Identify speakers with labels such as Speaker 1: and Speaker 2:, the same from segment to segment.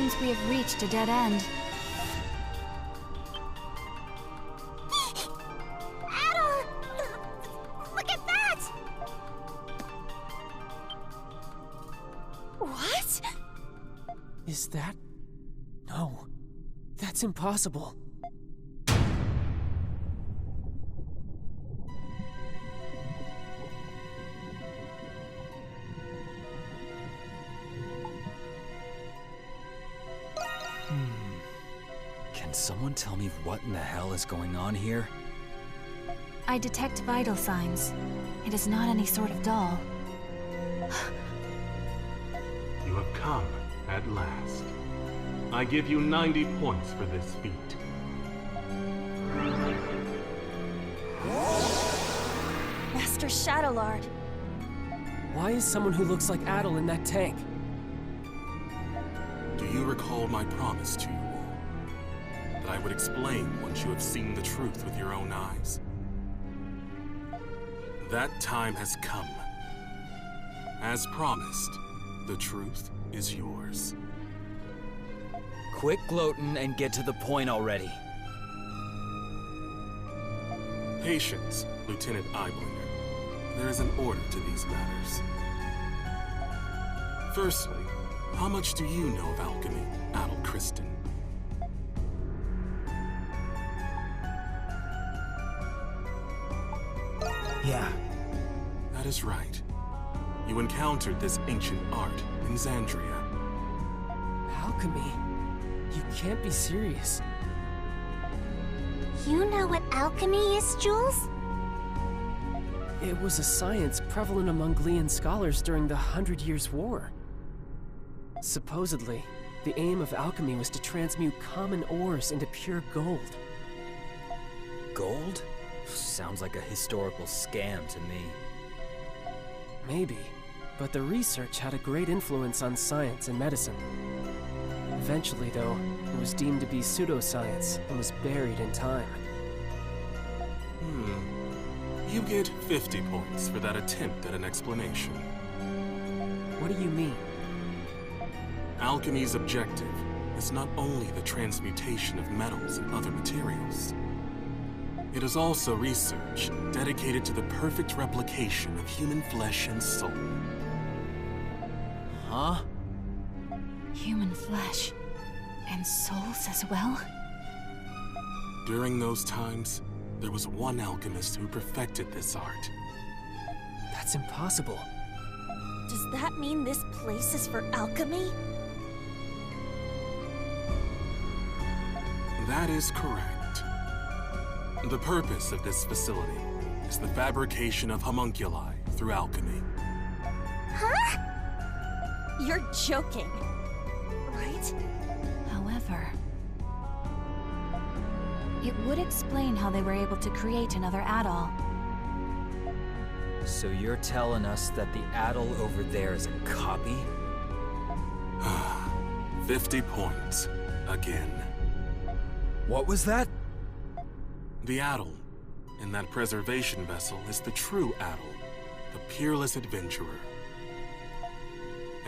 Speaker 1: seems we have reached a dead end.
Speaker 2: Adol! Look at that! What?
Speaker 3: Is that... No. That's impossible.
Speaker 4: Can someone tell me what in the hell is going on here?
Speaker 1: I detect vital signs. It is not any sort of doll.
Speaker 5: You have come, at last. I give you 90 points for this feat.
Speaker 2: Master Chatelard.
Speaker 3: Why is someone who looks like Adol in that tank?
Speaker 5: Do you recall my promise to you all? That I would explain once you have seen the truth with your own eyes? That time has come. As promised, the truth is yours.
Speaker 4: Quit gloating and get to the point already.
Speaker 5: Patience, Lieutenant Eyeblinger. There is an order to these matters. Firstly, how much do you know of alchemy, Adol Kristen?
Speaker 3: Yeah.
Speaker 5: That is right. You encountered this ancient art in Xandria.
Speaker 3: Alchemy? You can't be serious.
Speaker 2: You know what alchemy is, Jules?
Speaker 3: It was a science prevalent among Glean scholars during the 100 Years' War. Supposedly, the aim of alchemy was to transmute common ores into pure gold.
Speaker 4: Gold? Sounds like a historical scam to me.
Speaker 3: Maybe, but the research had a great influence on science and medicine. Eventually, though, it was deemed to be pseudoscience and was buried in time.
Speaker 5: You get 50 points for that attempt at an explanation.
Speaker 3: What do you mean?
Speaker 5: Alchemy's objective is not only the transmutation of metals and other materials. It is also research dedicated to the perfect replication of human flesh and soul.
Speaker 4: Huh?
Speaker 1: Human flesh. And souls as well?
Speaker 5: During those times, there was one alchemist who perfected this art.
Speaker 3: That's impossible.
Speaker 2: Does that mean this place is for alchemy?
Speaker 5: That is correct. The purpose of this facility is the fabrication of homunculi through alchemy.
Speaker 2: Huh? You're joking, right?
Speaker 1: However, it would explain how they were able to create another Adol.
Speaker 4: So you're telling us that the Adol over there is a copy?
Speaker 5: 50 points. Again.
Speaker 4: What was that?
Speaker 5: The Adol in that preservation vessel is the true Adol, the peerless adventurer.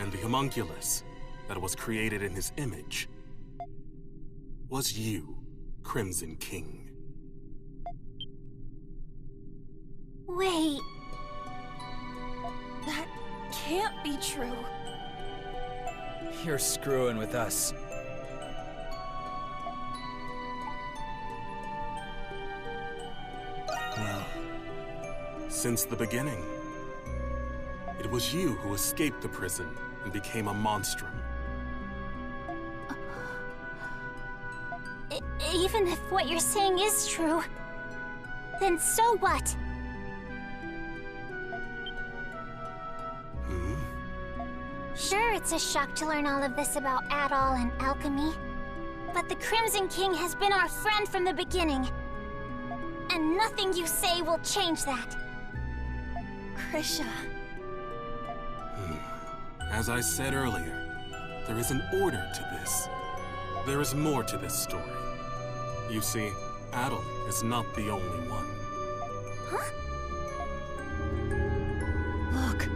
Speaker 5: And the homunculus that was created in his image was you, Crimson King.
Speaker 2: Wait. That can't be true.
Speaker 4: You're screwing with us.
Speaker 5: Well, since the beginning, it was you who escaped the prison and became a monstrum.
Speaker 2: Even if what you're saying is true, then so what? Sure, it's a shock to learn all of this about Adol and alchemy, but the Crimson King has been our friend from the beginning, and nothing you say will change that. Krisha.
Speaker 5: As I said earlier, there is an order to this. There is more to this story. You see, Adol is not the only one.
Speaker 2: Huh?
Speaker 1: Look.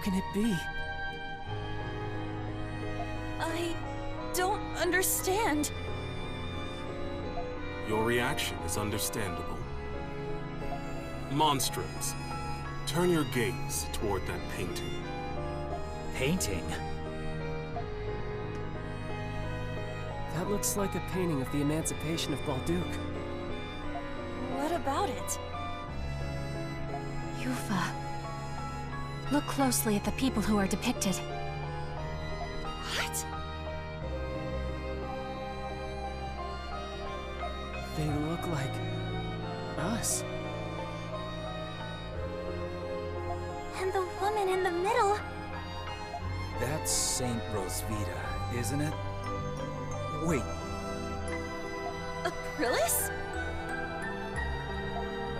Speaker 3: can it be?
Speaker 6: I don't understand.
Speaker 5: Your reaction is understandable. Monstrums, turn your gaze toward that painting.
Speaker 4: Painting?
Speaker 3: That looks like a painting of the emancipation of Balduq.
Speaker 6: What about it?
Speaker 1: Yufa. Look closely at the people who are depicted.
Speaker 6: What?
Speaker 3: They look like us.
Speaker 2: And the woman in the middle.
Speaker 4: That's Saint Rosvita, isn't it? Wait,
Speaker 6: Aprillis?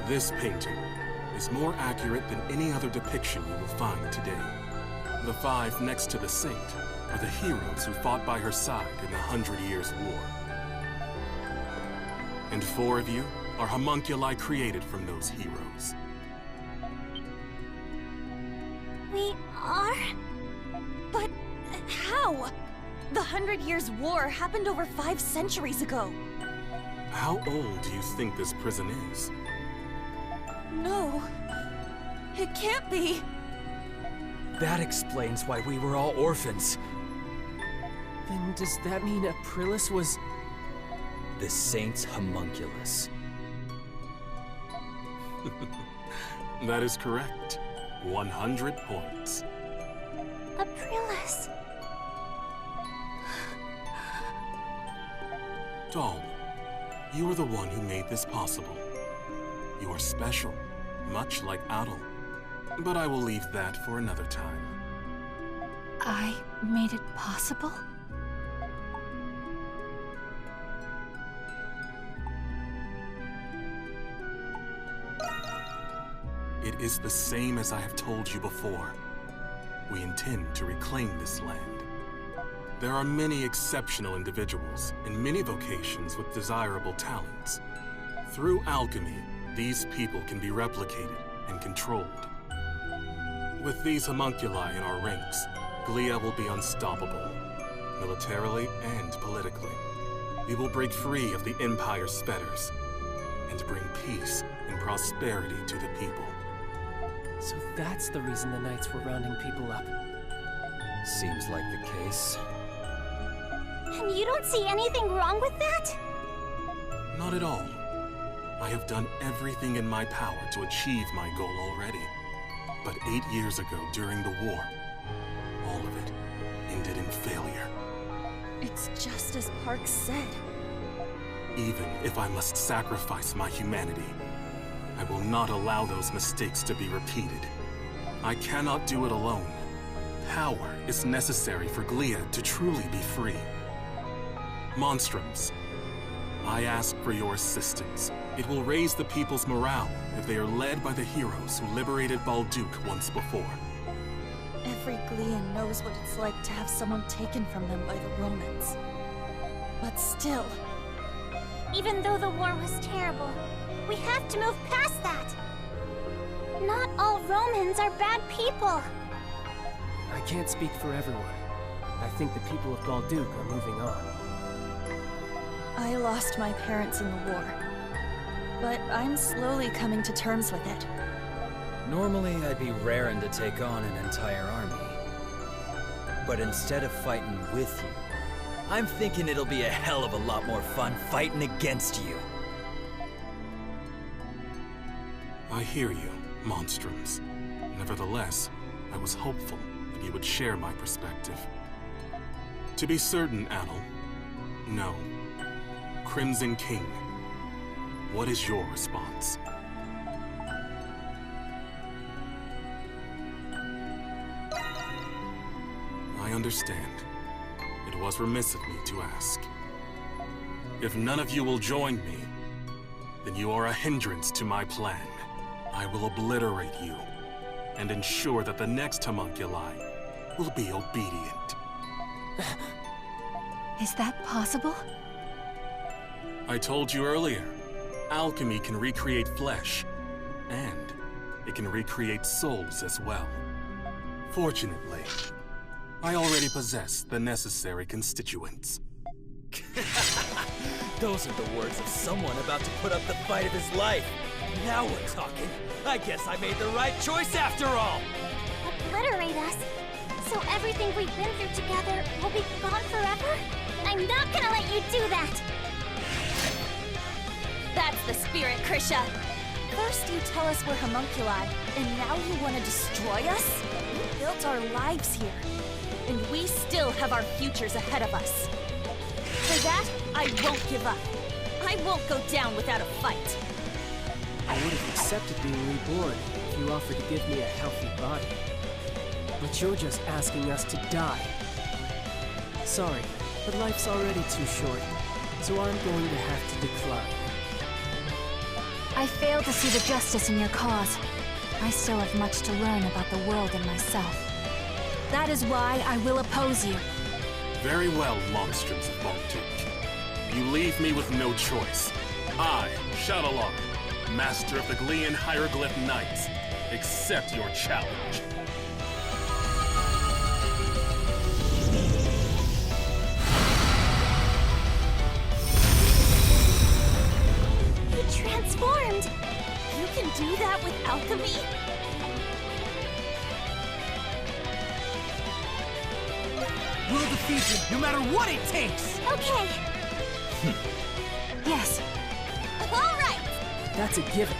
Speaker 5: This painting is more accurate than any other depiction you will find today. The five next to the saint are the heroes who fought by her side in the 100 Years' War. And 4 of you are homunculi created from those heroes.
Speaker 2: We are?
Speaker 6: But how? The 100 Years' War happened over 5 centuries ago.
Speaker 5: How old do you think this prison is?
Speaker 6: No, it can't be.
Speaker 4: that explains why we were all orphans.
Speaker 3: Then does that mean Aprillis was...
Speaker 4: The Saint's homunculus.
Speaker 5: That is correct. 100 points.
Speaker 2: Aprillis.
Speaker 5: Doll, you are the one who made this possible. You are special, much like Adol. But I will leave that for another time.
Speaker 1: I made it possible?
Speaker 5: It is the same as I have told you before. We intend to reclaim this land. There are many exceptional individuals in many vocations with desirable talents. Through alchemy, these people can be replicated and controlled. With these homunculi in our ranks, Glia will be unstoppable, militarily and politically. We will break free of the Empire's fetters and bring peace and prosperity to the people.
Speaker 3: So that's the reason the Knights were rounding people up.
Speaker 4: Seems like the case.
Speaker 2: And you don't see anything wrong with that?
Speaker 5: Not at all. I have done everything in my power to achieve my goal already. But 8 years ago, during the war, all of it ended in failure.
Speaker 6: It's just as Park said.
Speaker 5: Even if I must sacrifice my humanity, I will not allow those mistakes to be repeated. I cannot do it alone. Power is necessary for Glia to truly be free. Monstrums, I ask for your assistance. It will raise the people's morale if they are led by the heroes who liberated Balduq once before.
Speaker 6: Every Glian knows what it's like to have someone taken from them by the Romans. But still...
Speaker 2: Even though the war was terrible, we have to move past that. Not all Romans are bad people.
Speaker 3: I can't speak for everyone. I think the people of Balduq are moving on.
Speaker 6: I lost my parents in the war. But I'm slowly coming to terms with it.
Speaker 4: Normally, I'd be raring to take on an entire army. But instead of fighting with you, I'm thinking it'll be a hell of a lot more fun fighting against you.
Speaker 5: I hear you, Monstrums. Nevertheless, I was hopeful that you would share my perspective. To be certain, Adol, no. Crimson King, what is your response? I understand. It was remiss of me to ask. If none of you will join me, then you are a hindrance to my plan. I will obliterate you, and ensure that the next homunculi will be obedient.
Speaker 1: Is that possible?
Speaker 5: I told you earlier, alchemy can recreate flesh, and it can recreate souls as well. Fortunately, I already possess the necessary constituents.
Speaker 4: Those are the words of someone about to put up the fight of his life. Now we're talking. I guess I made the right choice after all.
Speaker 2: Obliterate us? So everything we've been through together will be gone forever? I'm not gonna let you do that!
Speaker 6: That's the spirit, Krisha! First you tell us we're homunculi, and now you want to destroy us? We built our lives here, and we still have our futures ahead of us. For that, I won't give up. I won't go down without a fight.
Speaker 3: I would have accepted being reborn if you offered to give me a healthy body. But you're just asking us to die. Sorry, but life's already too short, so I'm going to have to decline.
Speaker 1: I fail to see the justice in your cause. I still have much to learn about the world and myself. That is why I will oppose you.
Speaker 5: Very well, monstrums of Baltic. You leave me with no choice. I, Chatelard, master of the Glean Hieroglyph Knights, accept your challenge.
Speaker 2: He transformed!
Speaker 6: You can do that with alchemy?
Speaker 7: We'll defeat him, no matter what it takes!
Speaker 2: Okay,
Speaker 1: Yes,
Speaker 6: All right!
Speaker 3: That's a given.